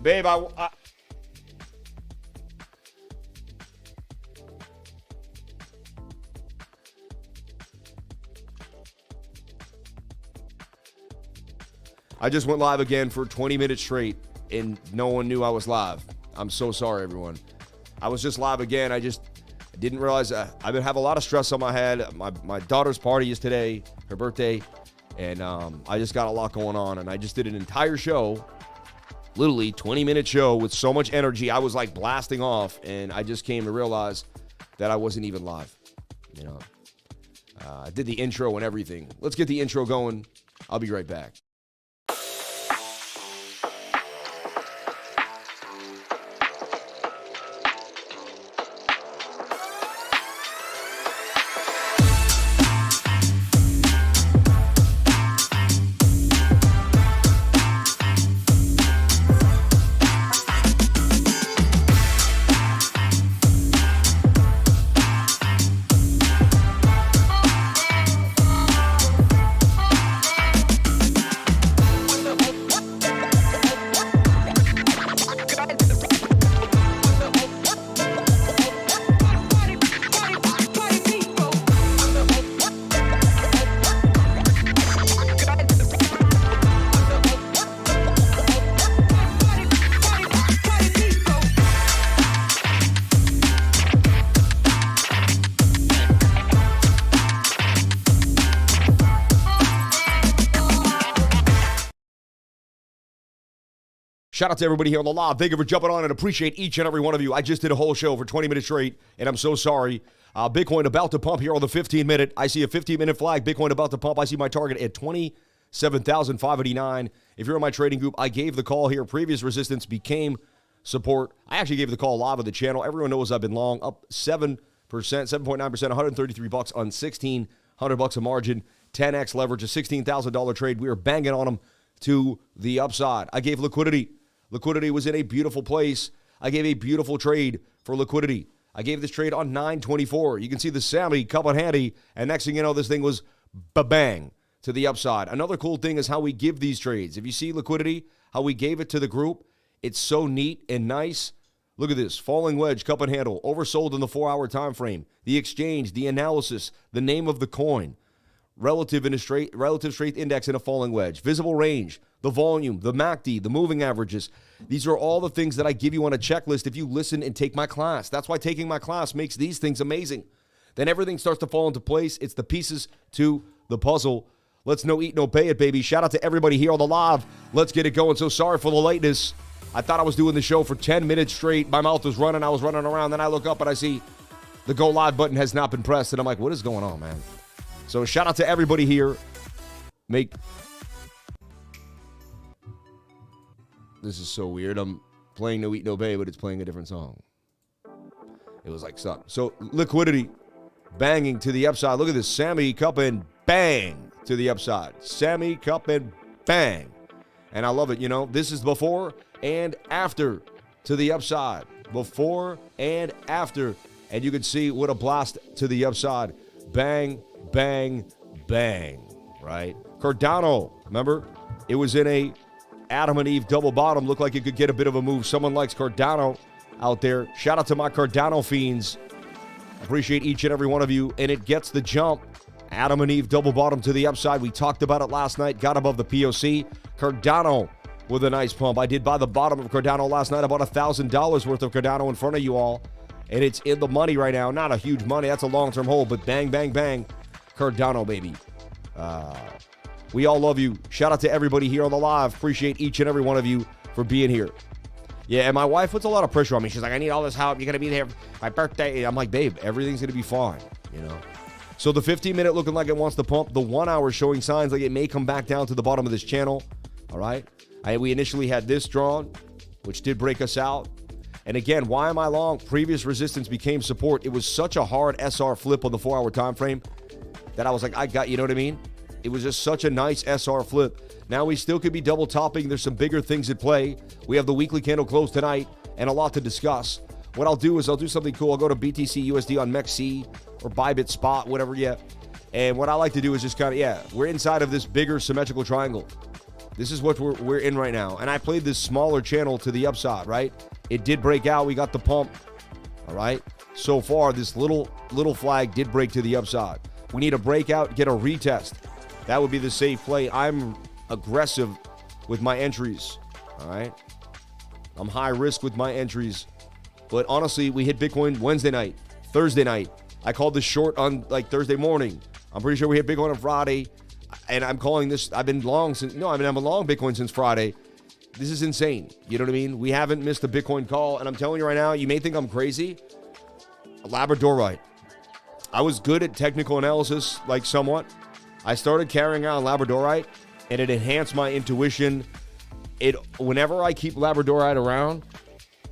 Babe, I just went live again for 20 minutes straight, and no one knew I was live. I'm so sorry, everyone. I was just live again. I didn't realize I've been having a lot of stress on my head. My daughter's party is today, her birthday, and I just got a lot going on, and I just did an entire show, literally 20-minute show with so much energy. I was like blasting off, and I just came to realize that I wasn't even live. You know, I did the intro and everything. Let's get the intro going. I'll be right back. Shout out to everybody here on the live. Thank you for jumping on and appreciate each and every one of you. I just did a whole show for 20 minutes straight, and I'm so sorry. Bitcoin about to pump here on the 15-minute. I see a 15-minute flag. Bitcoin about to pump. I see my target at 27,589. If you're in my trading group, I gave the call here. Previous resistance became support. I actually gave the call live on the channel. Everyone knows I've been long, up 7%, 7.9%, 133 bucks on 1,600 bucks a margin, 10x leverage, a $16,000 trade. We are banging on them to the upside. I gave liquidity. Liquidity was in a beautiful place. I gave a beautiful trade for liquidity. I gave this trade on 9/24. You can see the Sammy cup on handy, and next thing you know, this thing was ba-bang to the upside. Another cool thing is how we give these trades. If you see liquidity, how we gave it to the group, it's so neat and nice. Look at this, falling wedge, cup and handle, oversold in the 4-hour time frame, the exchange, the analysis, the name of the coin, relative strength index in a falling wedge, visible range, the volume, the MACD, the moving averages. These are all the things that I give you on a checklist if you listen and take my class. That's why taking my class makes these things amazing. Then everything starts to fall into place. It's the pieces to the puzzle. Let's no eat, no pay it, baby. Shout out to everybody here on the live. Let's get it going. So sorry for the lateness. I thought I was doing the show for 10 minutes straight. My mouth was running. I was running around. Then I look up and I see the go live button has not been pressed. And I'm like, what is going on, man? So shout out to everybody here. This is so weird. I'm playing No Eat, No Pay, but it's playing a different song. It was like stop. So liquidity banging to the upside. Look at this. Sammy cup and bang to the upside. Sammy cup and bang. And I love it. You know, this is before and after to the upside. Before and after. And you can see what a blast to the upside. Bang, bang, bang. Right? Cardano, remember? It was in a Adam and Eve double bottom. Looked like it could get a bit of a move. Someone likes Cardano out there. Shout out to my Cardano fiends. Appreciate each and every one of you. And it gets the jump. Adam and Eve double bottom to the upside. We talked about it last night. Got above the POC. Cardano with a nice pump. I did buy the bottom of Cardano last night. I bought $1,000 worth of Cardano in front of you all. And it's in the money right now. Not a huge money. That's a long-term hold. But bang, bang, bang. Cardano, baby. We all love you. Shout out to everybody here on the live. Appreciate each and every one of you for being here. Yeah, and my wife puts a lot of pressure on me. She's like, I need all this help. You're going to be there for my birthday. I'm like, babe, everything's going to be fine, you know. So the 15-minute looking like it wants to pump. The 1 hour showing signs like it may come back down to the bottom of this channel. All right. We initially had this drawn, which did break us out. And again, why am I long? Previous resistance became support. It was such a hard SR flip on the 4 hour time frame that I was like, I got, you know what I mean? It was just such a nice SR flip. Now we still could be double topping. There's some bigger things at play. We have the weekly candle close tonight and a lot to discuss. What I'll do is I'll do something cool. I'll go to BTC USD on MEXC or Bybit Spot, whatever, yeah. And what I like to do is just kind of, we're inside of this bigger symmetrical triangle. This is what we're in right now. And I played this smaller channel to the upside, right? It did break out. We got the pump, all right? So far, this little flag did break to the upside. We need a breakout, get a retest. That would be the safe play. I'm aggressive with my entries, all right? I'm high risk with my entries. But honestly, we hit Bitcoin Wednesday night, Thursday night. I called this short on like Thursday morning. I'm pretty sure we hit Bitcoin on Friday. And I'm calling this, I've been long since, I've been long Bitcoin since Friday. This is insane. You know what I mean? We haven't missed a Bitcoin call. And I'm telling you right now, you may think I'm crazy. Labradorite. I was good at technical analysis, like somewhat. I started carrying out Labradorite, and it enhanced my intuition. Whenever I keep Labradorite around,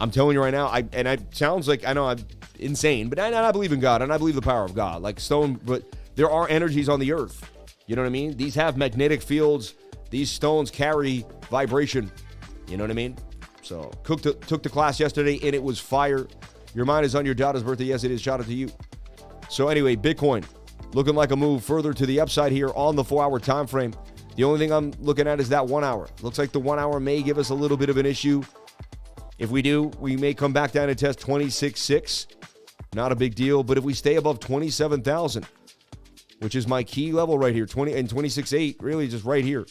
I'm telling you right now, it sounds like, I know I'm insane, but I believe in God, and I believe the power of God. Like stone, but there are energies on the earth. You know what I mean? These have magnetic fields. These stones carry vibration. You know what I mean? So, took the class yesterday, and it was fire. Your mind is on your daughter's birthday. Yes, it is. Shout out to you. So anyway, Bitcoin looking like a move further to the upside here on the 4-hour time frame. The only thing I'm looking at is that 1 hour. Looks like the 1 hour may give us a little bit of an issue. If we do, we may come back down and test 26.6. Not a big deal. But if we stay above 27,000, which is my key level right here, 26.8, really just right here.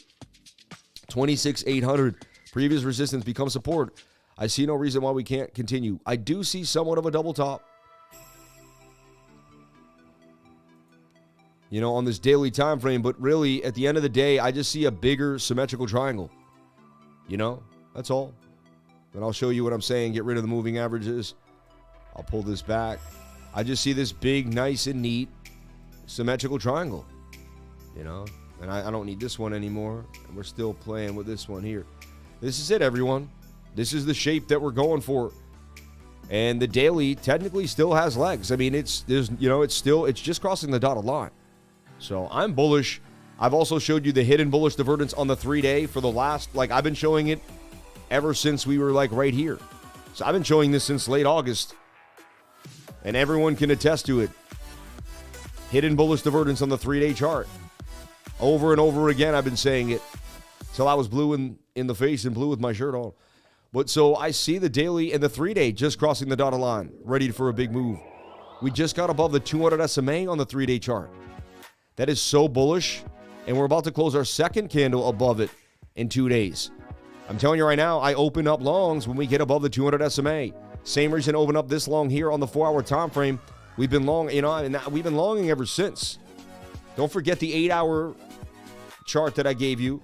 26.800, previous resistance becomes support. I see no reason why we can't continue. I do see somewhat of a double top. On this daily time frame, but really at the end of the day, I just see a bigger symmetrical triangle. That's all. And I'll show you what I'm saying. Get rid of the moving averages. I'll pull this back. I just see this big, nice and neat symmetrical triangle, and I don't need this one anymore, and we're still playing with this one here. This is it, everyone. This is the shape that we're going for, and the daily technically still has legs. I mean, it's just crossing the dotted line. So I'm bullish. I've also showed you the hidden bullish divergence on the 3-day for the last, I've been showing it ever since we were right here. So I've been showing this since late August, and everyone can attest to it. Hidden bullish divergence on the 3-day chart. Over and over again, I've been saying it till I was blue in the face and blue with my shirt on. But so I see the daily and the 3-day just crossing the dotted line, ready for a big move. We just got above the 200 SMA on the 3-day chart. That is so bullish, and we're about to close our second candle above it in 2 days. I'm telling you right now, I open up longs when we get above the 200 SMA. Same reason to open up this long here on the 4-hour time frame. We've been long, and we've been longing ever since. Don't forget the 8-hour chart that I gave you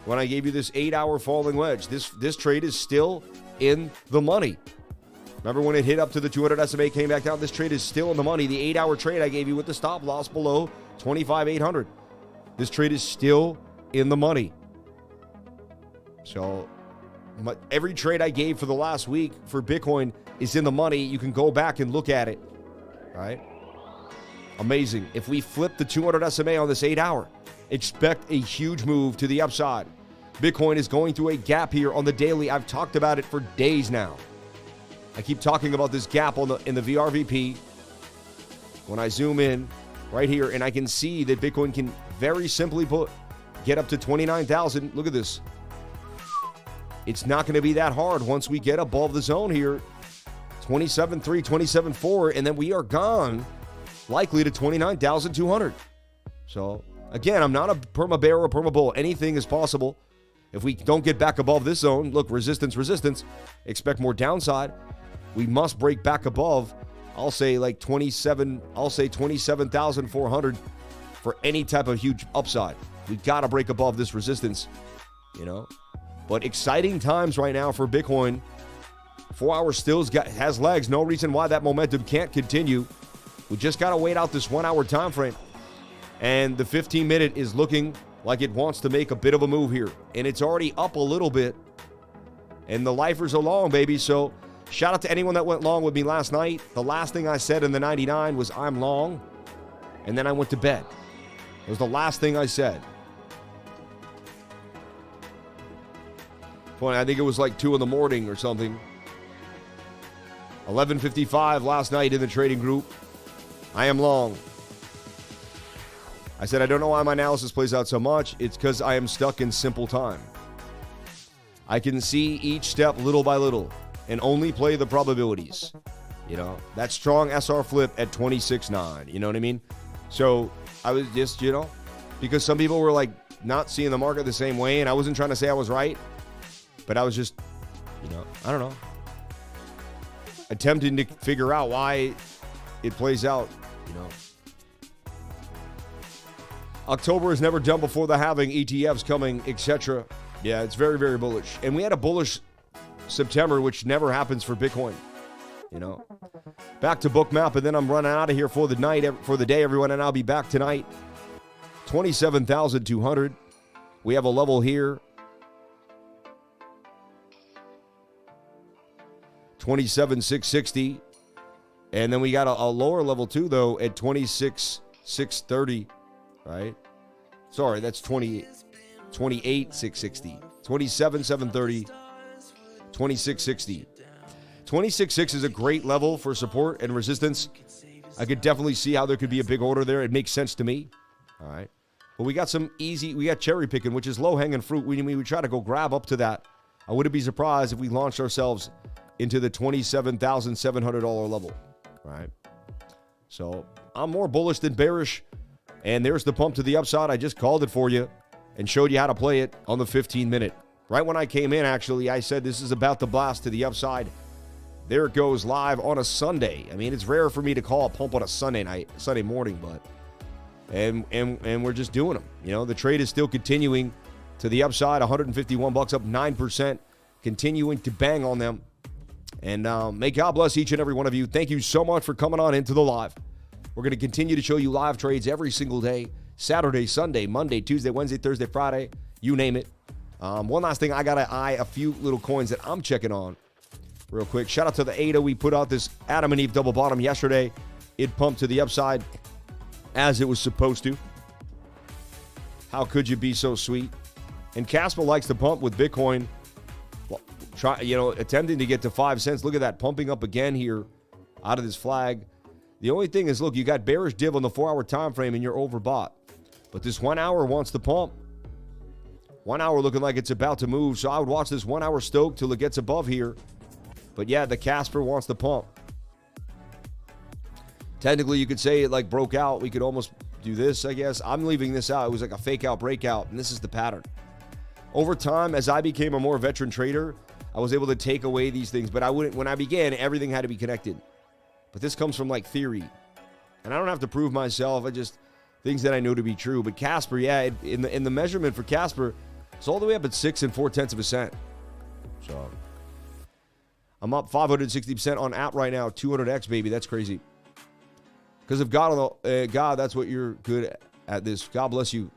when I gave you this 8-hour falling wedge. This trade is still in the money. Remember when it hit up to the 200 SMA, came back down? This trade is still in the money. The 8-hour trade I gave you with the stop loss below 25,800. This trade is still in the money. So every trade I gave for the last week for Bitcoin is in the money. You can go back and look at it. Right? Amazing. If we flip the 200 SMA on this 8-hour, expect a huge move to the upside. Bitcoin is going through a gap here on the daily. I've talked about it for days now. I keep talking about this gap in the VRVP. When I zoom in right here, and I can see that Bitcoin can very simply get up to 29,000. Look at this. It's not going to be that hard once we get above the zone here. 27.3, 27.4, and then we are gone, likely to 29,200. So, again, I'm not a perma-bear or perma-bull. Anything is possible. If we don't get back above this zone, look, resistance, expect more downside. We must break back above, I'll say 27,400 for any type of huge upside. We got to break above this resistance, But exciting times right now for Bitcoin. 4 hours still has legs. No reason why that momentum can't continue. We just got to wait out this 1 hour time frame. And the 15-minute is looking like it wants to make a bit of a move here. And it's already up a little bit. And the lifers are long, baby. So shout out to anyone that went long with me last night. The last thing I said in the 99 was I'm long. And then I went to bed. It was the last thing I said. Funny, I think it was 2 in the morning or something. 11:55 last night in the trading group. I am long. I said, I don't know why my analysis plays out so much. It's because I am stuck in simple time. I can see each step little by little and only play the probabilities. You know, that strong SR flip at 26.9. You know what I mean? So I was just, you know, because some people were like not seeing the market the same way, and I wasn't trying to say I was right, but I was just, you know, I don't know, attempting to figure out why it plays out, you know. October is never done before the halving, ETFs coming, etc. Yeah, it's very, very bullish. And we had a bullish September, which never happens for Bitcoin, you know. Back to Bookmap, and then I'm running out of here for the night, for the day, everyone, and I'll be back tonight. 27,200. We have a level here. 27,660. And then we got a lower level too, though, at 26,630. Right? Sorry, that's 28,660. 27,730. 26,660. 26.6 is a great level for support and resistance. I could definitely see how there could be a big order there. It makes sense to me. All right. But we got some easy, we got cherry picking, which is low-hanging fruit. We try to go grab up to that. I wouldn't be surprised if we launched ourselves into the $27,700 level. All right. So I'm more bullish than bearish. And there's the pump to the upside. I just called it for you and showed you how to play it on the 15-minute. Right when I came in, actually, I said this is about the blast to the upside. There it goes live on a Sunday. I mean, it's rare for me to call a pump on a Sunday morning, but and we're just doing them. You know, the trade is still continuing to the upside. 151 bucks, up 9%, continuing to bang on them. And may God bless each and every one of you. Thank you so much for coming on into the live. We're going to continue to show you live trades every single day. Saturday, Sunday, Monday, Tuesday, Wednesday, Thursday, Friday, you name it. One last thing, I got to eye a few little coins that I'm checking on real quick. Shout out to the ADA. We put out this Adam and Eve double bottom yesterday. It pumped to the upside as it was supposed to. How could you be so sweet? And Casper likes to pump with Bitcoin. Well, attempting to get to 5 cents. Look at that, pumping up again here out of this flag. The only thing is, look, you got bearish div on the 4-hour time frame and you're overbought. But this 1 hour wants to pump. 1 hour looking like it's about to move. So I would watch this 1 hour stoke till it gets above here. But yeah, the Casper wants to pump. Technically, you could say it like broke out. We could almost do this, I guess. I'm leaving this out. It was like a fake out breakout, and this is the pattern. Over time, as I became a more veteran trader, I was able to take away these things. But I wouldn't. When I began, everything had to be connected. But this comes from like theory. And I don't have to prove myself. I just, things that I know to be true. But Casper, yeah, in the measurement for Casper, it's all the way up at 6 4/10 cents. So I'm up 560% on app right now. 200x, baby. That's crazy. Because of God, God, that's what you're good at this. God bless you.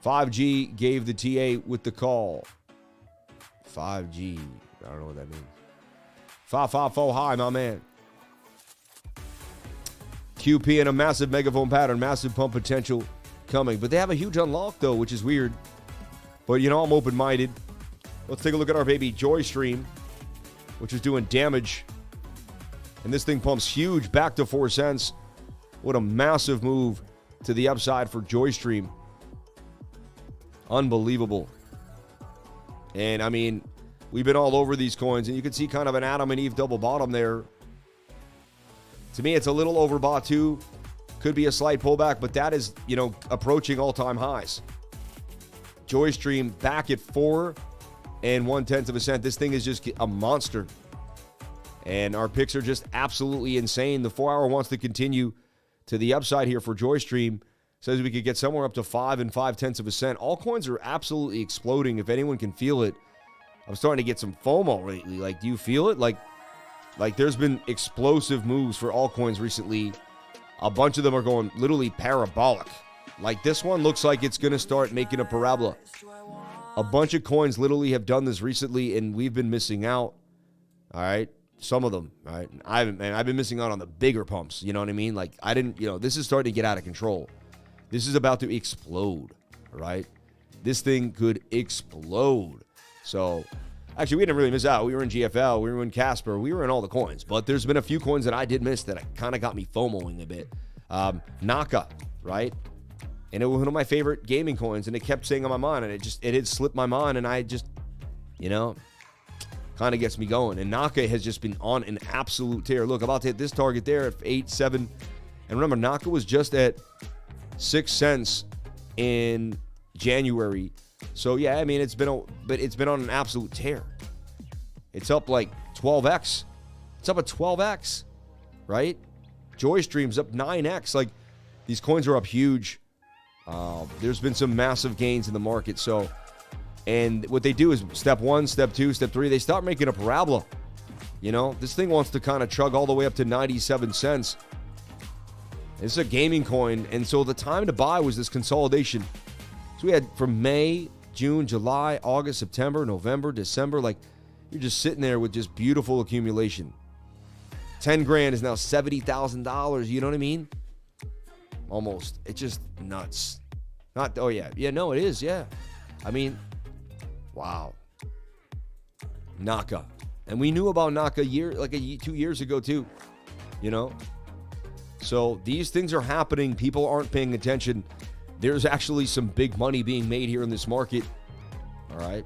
5G gave the TA with the call. 5G. I don't know what that means. 554 high, my man. QP in a massive megaphone pattern. Massive pump potential coming. But they have a huge unlock, though, which is weird. But, you know, I'm open-minded. Let's take a look at our baby Joy Stream, which is doing damage. And this thing pumps huge back to 4 cents. What a massive move to the upside for Joy Stream. Unbelievable. And, I mean, we've been all over these coins, and you can see kind of an Adam and Eve double bottom there. To me, it's a little overbought, too. Could be a slight pullback, but that is, you know, approaching all-time highs. Joy Stream back at 4 1/10 cent. This thing is just a monster. And our picks are just absolutely insane. The 4 hour wants to continue to the upside here for Joy Stream. Says we could get somewhere up to 5 5/10 cent. All coins are absolutely exploding. If anyone can feel it, I'm starting to get some FOMO lately. Like, do you feel it? Like there's been explosive moves for altcoins recently. A bunch of them are going literally parabolic. Like this one looks like it's going to start making a parabola. A bunch of coins literally have done this recently, and we've been missing out. All right. Some of them. All right. I've been missing out on the bigger pumps. You know what I mean? Like, I didn't, this is starting to get out of control. This is about to explode. All right. This thing could explode. So, actually, we didn't really miss out. We were in GFL. We were in Casper. We were in all the coins. But there's been a few coins that I did miss that kind of got me FOMOing a bit. Naka, right? And it was one of my favorite gaming coins, and it kept staying on my mind, and it had slipped my mind, and I just You know, kind of gets me going. And Naka has just been on an absolute tear. Look, I'm about to hit this target there at 8.7. And remember, Naka was just at 6 cents in January. So yeah, I mean, it's been on an absolute tear. It's up like 12x. It's up at 12x, right? Joystream's up 9x. Like, these coins are up huge. There's been some massive gains in the market. So, and what they do is step 1, step 2, step 3, they start making a parabola. You know, this thing wants to kind of chug all the way up to 97 cents. It's a gaming coin, and so the time to buy was this consolidation. So we had from May, June, July, August, September, November, December. Like, you're just sitting there with just beautiful accumulation. 10 grand is now $70,000. You know what I mean? Almost. It's just nuts. Oh, yeah. Yeah, no, it is. Yeah. I mean, wow. Naka. And we knew about Naka 2 years ago, too. You know? So these things are happening. People aren't paying attention. There's actually some big money being made here in this market. All right.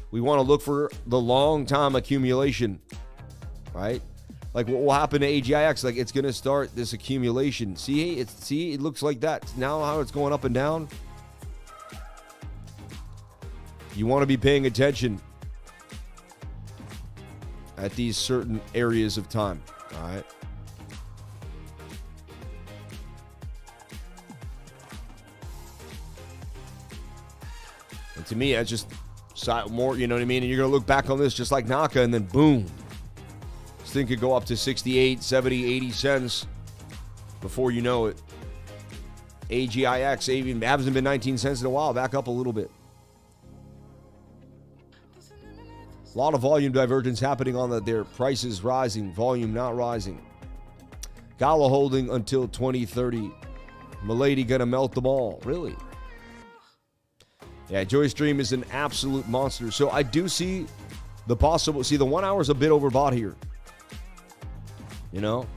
We want to look for the long-time accumulation. Right? Like what will happen to AGIX? Like, it's going to start this accumulation. See, it looks like that. Now how it's going up and down. You want to be paying attention at these certain areas of time. All right. And to me, that's just more, you know what I mean? And you're going to look back on this just like Naka, and then boom. This thing could go up to 68, 70, 80 cents before you know it. AGIX even hasn't been 19 cents in a while. Back up a little bit. A lot of volume divergence happening on their prices rising, volume not rising. Gala holding until 2030. Milady gonna melt them all. Really? Yeah, Joystream is an absolute monster. So I do see the possible. See, the 1 hour is a bit overbought here. You know?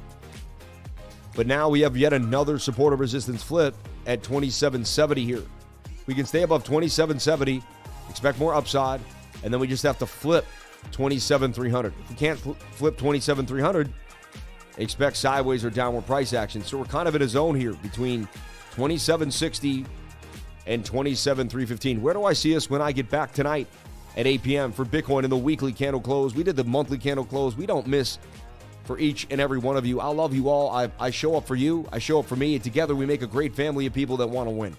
But now we have yet another support of resistance flip at 2770 here. We can stay above 2770, expect more upside, and then we just have to flip 27,300. If we can't flip 27,300, expect sideways or downward price action. So we're kind of in a zone here between 2760 and 27,315. Where do I see us when I get back tonight at 8 p.m. for Bitcoin in the weekly candle close? We did the monthly candle close. We don't miss for each and every one of you. I love you all. I show up for you. I show up for me. And together we make a great family of people that want to win.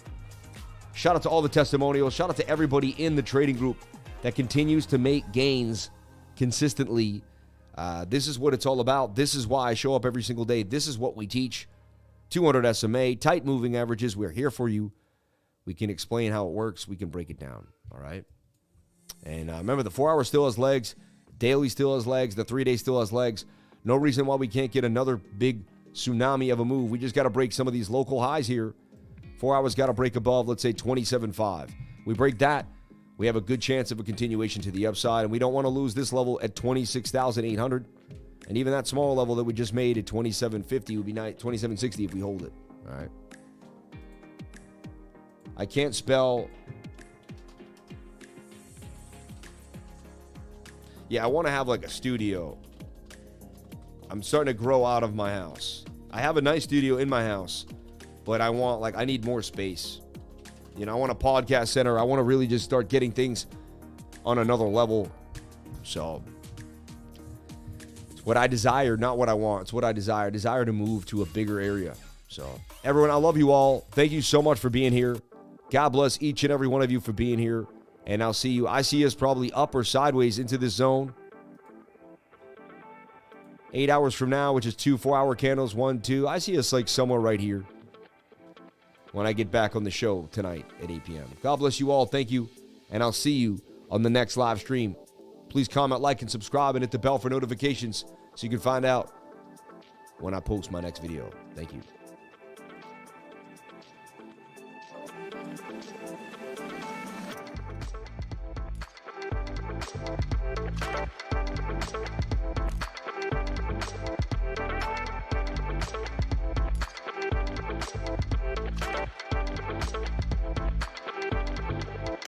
Shout out to all the testimonials. Shout out to everybody in the trading group that continues to make gains consistently. This is what it's all about. This is why I show up every single day. This is what we teach. 200 SMA, tight moving averages. We're here for you. We can explain how it works. We can break it down. All right. And remember, the 4 hour still has legs. Daily still has legs. The 3 day still has legs. No reason why we can't get another big tsunami of a move. We just got to break some of these local highs here. 4 hours got to break above, let's say, 27.5. We break that, we have a good chance of a continuation to the upside, and we don't want to lose this level at 26,800. And even that small level that we just made at 27.50 would be 27.60 if we hold it. All right. I can't spell. Yeah, I want to have like a studio. I'm starting to grow out of my house. I have a nice studio in my house, but I need more space. You know, I want a podcast center. I want to really just start getting things on another level. So it's what I desire, not what I want. It's what I desire. I desire to move to a bigger area. So everyone, I love you all. Thank you so much for being here. God bless each and every one of you for being here. And I'll see you. I see us probably up or sideways into this zone. 8 hours from now, which is 2 4 hour candles, 1, 2. I see us like somewhere right here when I get back on the show tonight at 8 p.m. God bless you all. Thank you. And I'll see you on the next live stream. Please comment, like, and subscribe, and hit the bell for notifications so you can find out when I post my next video. Thank you.